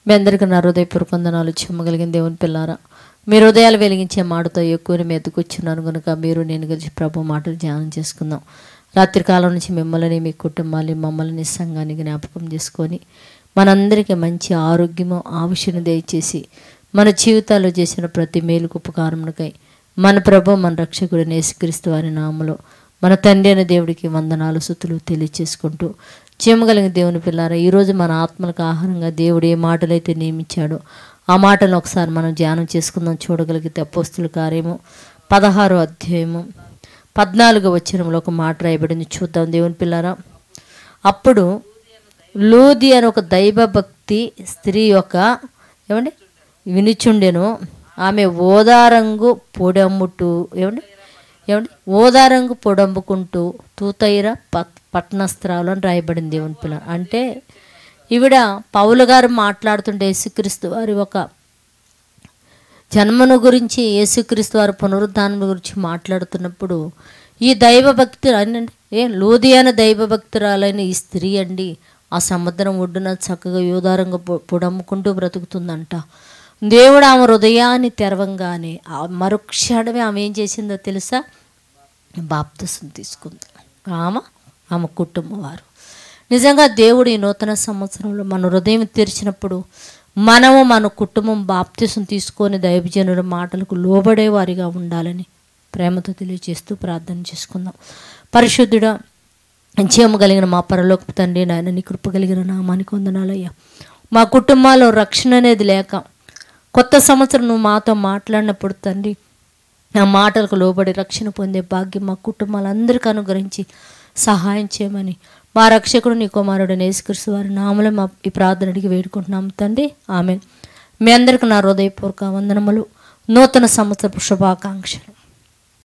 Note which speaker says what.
Speaker 1: మీ అందరికీ నా హృదయపూర్వక వందనాలు. చెమ్మగలిగిన దేవుని పిల్లారా, మీరు హృదయాలు వెలిగించే మాటతో ఎక్కువ మెతుకొచ్చున్నాను కనుక మీరు నేను గురించి ప్రభు మాటలు ధ్యానం చేసుకుందాం. రాత్రికాలం నుంచి మిమ్మల్ని, మీ కుటుంబాన్ని, మమ్మల్ని సంఘాన్ని జ్ఞాపకం చేసుకొని మనందరికీ మంచి ఆరోగ్యము ఆవిషను దయచేసి మన జీవితాల్లో చేసిన ప్రతి మేలుకు ఉపకారమునకై మన ప్రభు మన రక్షకుడు యేసుక్రీస్తు వారి నామములో మన తండ్రి అయిన దేవుడికి వందనాలు స్తుతులు తెలియచేసుకుంటూ, చెమ్మగలిగిన దేవుని పిల్లారా, ఈరోజు మన ఆత్మలకు ఆహారంగా దేవుడు ఏ మాటలైతే నియమించాడో ఆ మాటలను ఒకసారి మనం ధ్యానం చేసుకుందాం. చూడగలిగితే అపోస్తుల కార్యము 16వ అధ్యాయము 14వ వచనంలో ఒక మాట రాయబడింది. చూద్దాం దేవుని పిల్లారా. అప్పుడు లూది అని ఒక దైవభక్తి స్త్రీ యొక్క వినుచుండెను. ఆమె ఓదారంగు పొడమ్ముటూ ఓదారంగు పొడమ్ముకుంటూ తూతైర పట్టణస్త్రాలు అని రాయబడింది దేవుని పిల్ల. అంటే ఈవిడ పౌలు గారు మాట్లాడుతుంటే యేసుక్రీస్తు వారి ఒక జన్మను గురించి, యేసుక్రీస్తు వారి పునరుద్ధానం గురించి మాట్లాడుతున్నప్పుడు ఈ దైవభక్తి లూదియాన దైవభక్తురాలైన ఈ స్త్రీ అండి ఆ సముద్రం ఒడ్డున చక్కగా యోదారంగా పొడమ్ముకుంటూ బ్రతుకుతుందంట. దేవుడు ఆమె హృదయాన్ని తెరవంగానే మరుక్షణమే ఆమె ఏం చేసిందో తెలుసా? బాప్తిసం తీసుకుంది. ఆమె కుటుంబం వారు. నిజంగా దేవుడు ఈ నూతన సంవత్సరంలో మన హృదయం తెరిచినప్పుడు మనము మన కుటుంబం బాప్తిసం తీసుకొని దైవజనుల మాటలకు లోబడే వారిగా ఉండాలని ప్రేమతో తెలియజేస్తూ ప్రార్థన చేసుకుందాం. పరిశుద్ధుడా, జీవము కలిగిన మా పరలోకపు తండ్రి, నాయన నీ కృప కలిగిన నామానికి వందనాలయ్యా. మా కుటుంబాల్లో రక్షణ అనేది లేక కొత్త సంవత్సరం నువ్వు మాతో మాట్లాడినప్పుడు తండ్రి, ఆ మాటలకు లోబడి రక్షణ పొందే భాగ్యం మా కుటుంబాలందరికీ అనుగ్రహించి సహాయం చేయమని మా రక్షకుడు నీ కుమారుడు యేసుక్రీస్తు వారి నామములో మా ఈ ప్రార్థన అడిగి వేడుకుంటున్నాం తండ్రి, ఆమేన్. మీ అందరికీ నా హృదయపూర్వక వందనములు, నూతన సంవత్సరపు శుభాకాంక్షలు.